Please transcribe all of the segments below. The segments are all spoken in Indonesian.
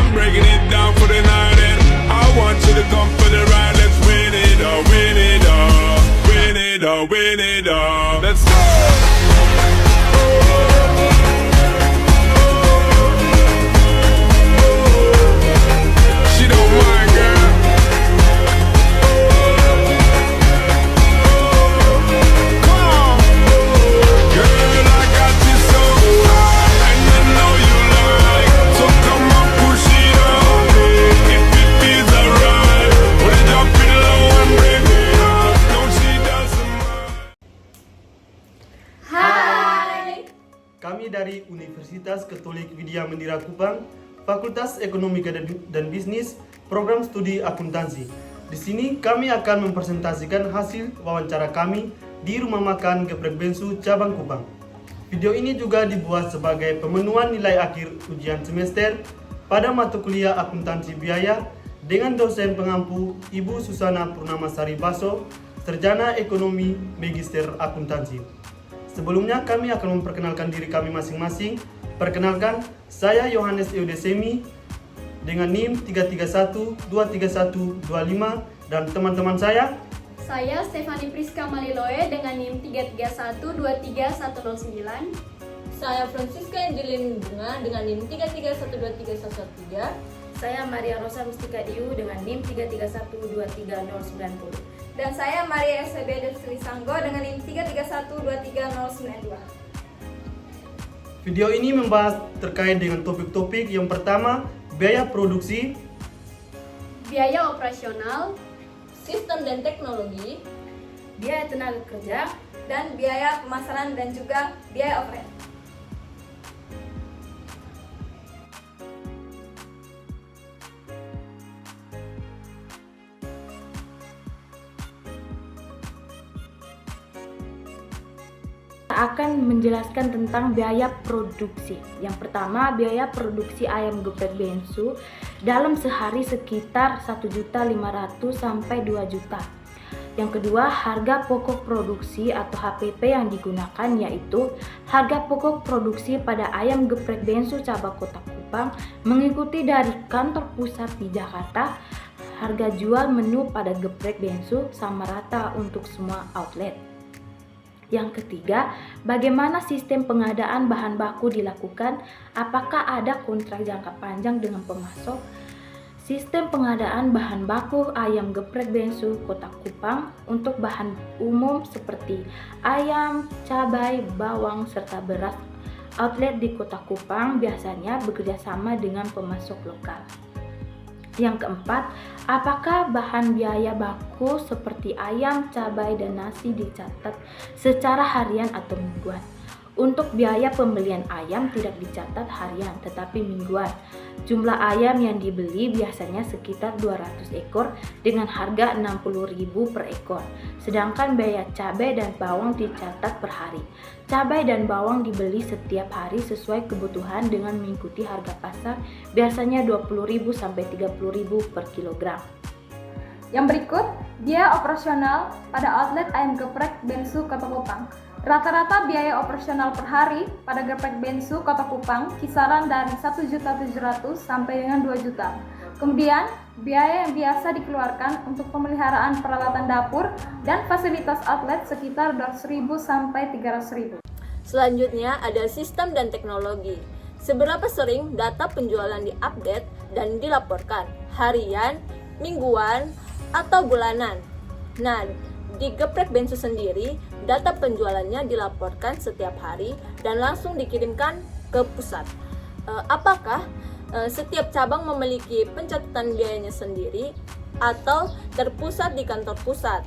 I'm breaking it down for the night, and I want you to come for the ride. Let's win it all, win it all, win it all, win it all. Let's go. She don't mind, girl. Come on, girl, I got you so high, and I know you like. So come on, push it on me. If it feels alright, put it up in low and bring it up. No, she doesn't mind. Hai. Kami dari Universitas Katolik Widya Mandira Kupang, Fakultas Ekonomi dan Bisnis, Program Studi Akuntansi. Di sini kami akan mempresentasikan hasil wawancara kami di Rumah Makan Geprek Bensu Cabang Kupang. Video ini juga dibuat sebagai pemenuhan nilai akhir ujian semester pada mata kuliah Akuntansi Biaya dengan dosen pengampu Ibu Susana Purnamasari Baso, Sarjana Ekonomi Magister Akuntansi. Sebelumnya kami akan memperkenalkan diri kami masing-masing. Perkenalkan, saya Yohanes Eudesemi dengan NIM 331-23125 dan teman-teman saya. Saya Stefani Priska Maliloe dengan NIM 331231109. Saya Francisca Angelin Bunga dengan NIM 331231113. Saya Maria Rosa Mustika Diu dengan NIM 331230090. Dan saya Maria SB Desri Sanggo dengan NIM 331230092. Video ini membahas terkait dengan topik-topik yang pertama, biaya produksi, Biaya operasional, Sistem dan teknologi, Biaya tenaga kerja, Dan biaya pemasaran dan juga biaya overhead. akan menjelaskan tentang biaya produksi. Yang pertama, biaya produksi ayam geprek bensu dalam sehari sekitar 1.500.000 sampai 2 juta. Yang kedua, harga pokok produksi atau HPP yang digunakan yaitu harga pokok produksi pada ayam geprek bensu cabang Kota Kupang mengikuti dari kantor pusat di Jakarta. Harga jual menu pada geprek bensu sama rata untuk semua outlet. Yang ketiga, bagaimana sistem pengadaan bahan baku dilakukan? Apakah ada kontrak jangka panjang dengan pemasok? Sistem pengadaan bahan baku ayam geprek bensu Kota Kupang untuk bahan umum seperti ayam, cabai, bawang, serta beras. Outlet di Kota Kupang biasanya bekerja sama dengan pemasok lokal. Yang keempat, apakah bahan biaya baku seperti ayam, cabai, dan nasi dicatat secara harian atau mingguan? Untuk biaya pembelian ayam tidak dicatat harian tetapi mingguan. Jumlah ayam yang dibeli biasanya sekitar 200 ekor dengan harga 60.000 per ekor. Sedangkan biaya cabai dan bawang dicatat per hari. Cabai dan bawang dibeli setiap hari sesuai kebutuhan dengan mengikuti harga pasar, biasanya 20.000 sampai 30.000 per kilogram. Yang berikut, biaya operasional pada outlet ayam geprek bensu Kota Kupang. Rata-rata biaya operasional per hari pada geprek bensu Kota Kupang kisaran dari 1.700.000 sampai dengan 2 juta. Kemudian, biaya yang biasa dikeluarkan untuk pemeliharaan peralatan dapur dan fasilitas outlet sekitar 200.000 sampai 300.000. Selanjutnya ada sistem dan teknologi. Seberapa sering data penjualan diupdate dan dilaporkan? Harian, mingguan, atau bulanan? Nah, di geprek bensu sendiri, data penjualannya dilaporkan setiap hari dan langsung dikirimkan ke pusat. Apakah setiap cabang memiliki pencatatan biayanya sendiri atau terpusat di kantor pusat?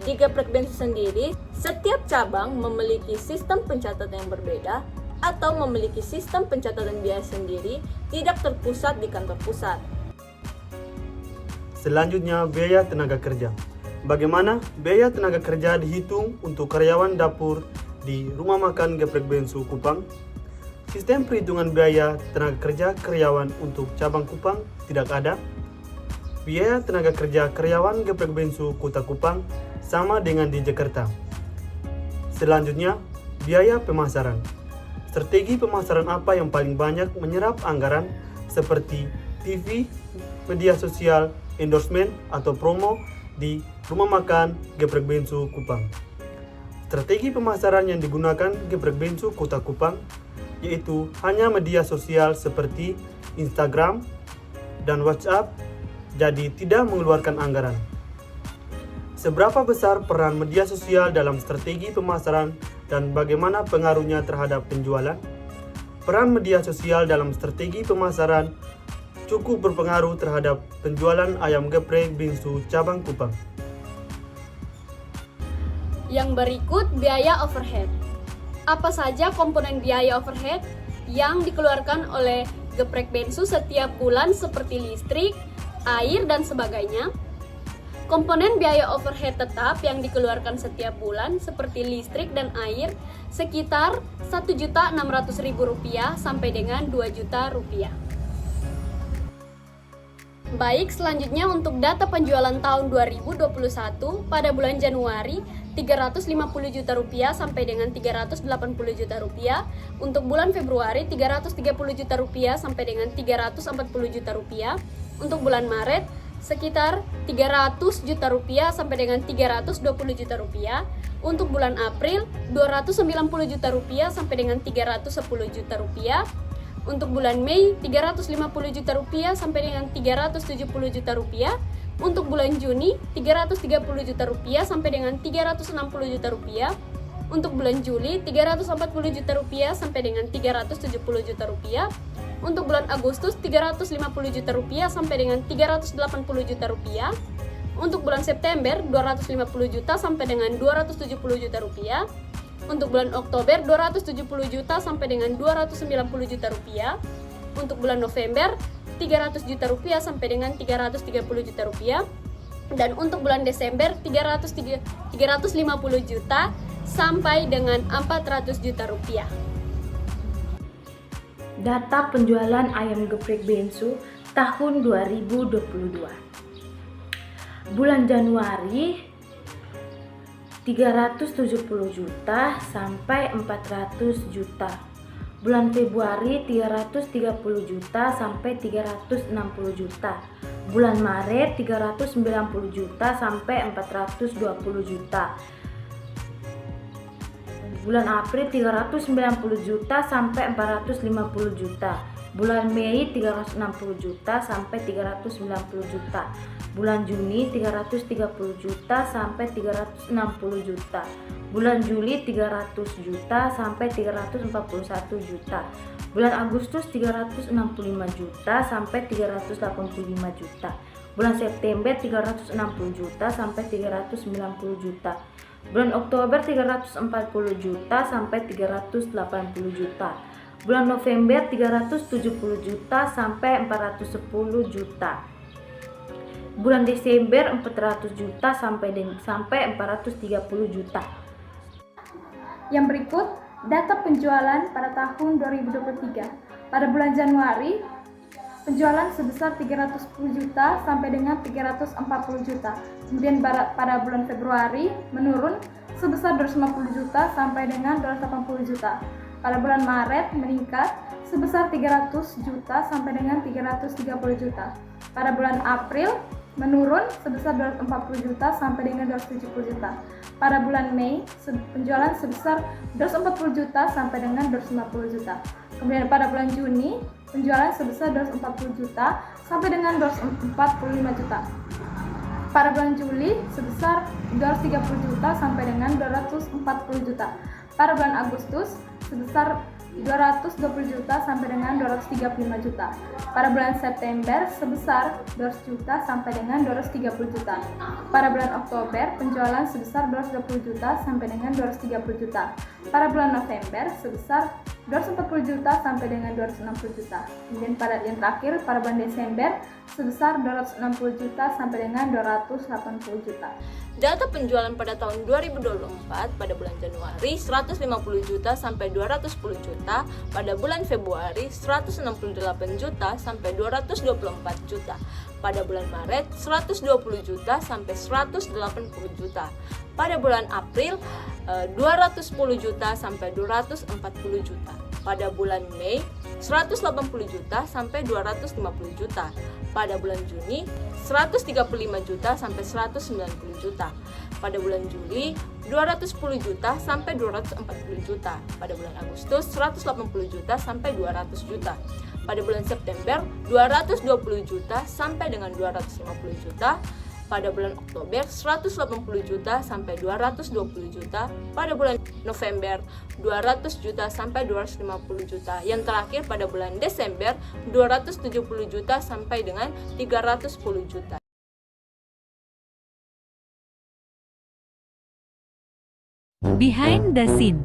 Di geprek bensu sendiri, setiap cabang memiliki sistem pencatatan yang berbeda atau memiliki sistem pencatatan biaya sendiri, tidak terpusat di kantor pusat. Selanjutnya, biaya tenaga kerja. Bagaimana biaya tenaga kerja dihitung untuk karyawan dapur di Rumah Makan Geprek Bensu Kupang? Sistem perhitungan biaya tenaga kerja karyawan untuk cabang Kupang tidak ada. Biaya tenaga kerja karyawan Geprek Bensu Kota Kupang sama dengan di Jakarta. Selanjutnya, biaya pemasaran. Strategi pemasaran apa yang paling banyak menyerap anggaran seperti TV, media sosial, endorsement atau promo di Rumah Makan Geprek Bensu Kupang. Strategi pemasaran yang digunakan Geprek Bensu Kota Kupang yaitu hanya media sosial seperti Instagram dan WhatsApp, jadi tidak mengeluarkan anggaran. Seberapa besar peran media sosial dalam strategi pemasaran dan bagaimana pengaruhnya terhadap penjualan? Peran media sosial dalam strategi pemasaran cukup berpengaruh terhadap penjualan ayam geprek Bensu cabang Kupang. Yang berikut biaya overhead. Apa saja komponen biaya overhead yang dikeluarkan oleh geprek Bensu setiap bulan seperti listrik, air, dan sebagainya? Komponen biaya overhead tetap yang dikeluarkan setiap bulan seperti listrik dan air sekitar Rp1.600.000 sampai dengan Rp2.000.000. Baik, selanjutnya untuk data penjualan tahun 2021 pada bulan Januari Rp350 juta sampai dengan Rp380 juta. Untuk bulan Februari Rp330 juta sampai dengan Rp340 juta. Untuk bulan Maret sekitar Rp300 juta sampai dengan Rp320 juta. Untuk bulan April Rp290 juta sampai dengan Rp310 juta. Untuk bulan Mei Rp350 juta sampai dengan Rp370 juta. Untuk bulan Juni Rp330 juta sampai dengan Rp360 juta. Untuk bulan Juli Rp340 juta sampai dengan Rp370 juta. Untuk bulan Agustus Rp350 juta sampai dengan Rp380 juta. Untuk bulan September Rp250 juta sampai dengan Rp270 juta. Untuk bulan Oktober Rp270 juta sampai dengan Rp290 juta. Untuk bulan November Rp300 juta sampai dengan Rp330 juta. Dan untuk bulan Desember Rp350 juta sampai dengan Rp400 juta. Data penjualan ayam geprek Bensu tahun 2022. Bulan Januari 370 juta sampai 400 juta. Bulan Februari 330 juta sampai 360 juta. Bulan Maret 390 juta sampai 420 juta. Bulan April 390 juta sampai 450 juta. Bulan Mei 360 juta sampai 390 juta. Bulan Juni 330 juta sampai 360 juta. Bulan Juli 300 juta sampai 341 juta. Bulan Agustus 365 juta sampai 385 juta. Bulan September 360 juta sampai 390 juta. Bulan Oktober 340 juta sampai 380 juta. Bulan November 370 juta sampai 410 juta. Bulan Desember 400 juta sampai 430 juta. Yang berikut data penjualan pada tahun 2023. Pada bulan Januari, penjualan sebesar 310 juta sampai dengan 340 juta. Kemudian pada bulan Februari menurun sebesar 250 juta sampai dengan 280 juta. Pada bulan Maret meningkat sebesar 300 juta sampai dengan 330 juta. Pada bulan April menurun sebesar 240 juta sampai dengan 270 juta. Pada bulan Mei penjualan sebesar 240 juta sampai dengan 250 juta. Kemudian pada bulan Juni penjualan sebesar 240 juta sampai dengan 245 juta. Pada bulan Juli sebesar 230 juta sampai dengan 240 juta. Pada bulan Agustus sebesar 220 juta sampai dengan 235 juta. Pada bulan September sebesar 200 juta sampai dengan 230 juta. Pada bulan Oktober penjualan sebesar 220 juta sampai dengan 230 juta. Pada bulan November sebesar 240 juta sampai dengan 260 juta. Kemudian pada yang terakhir pada bulan Desember sebesar 260 juta sampai dengan 280 juta. Data penjualan pada tahun 2024 pada bulan Januari 150 juta sampai 210 juta, pada bulan Februari 168 juta sampai 224 juta, pada bulan Maret 120 juta sampai 180 juta, pada bulan April 210 juta sampai 240 juta. Pada bulan Mei, 180 juta sampai 250 juta. Pada bulan Juni, 135 juta sampai 190 juta. Pada bulan Juli, 210 juta sampai 240 juta. Pada bulan Agustus, 180 juta sampai 200 juta. Pada bulan September, 220 juta sampai dengan 250 juta. Pada bulan Oktober, 180 juta sampai 220 juta. Pada bulan November, 200 juta sampai 250 juta. Yang terakhir pada bulan Desember, 270 juta sampai dengan 310 juta. Behind the scene.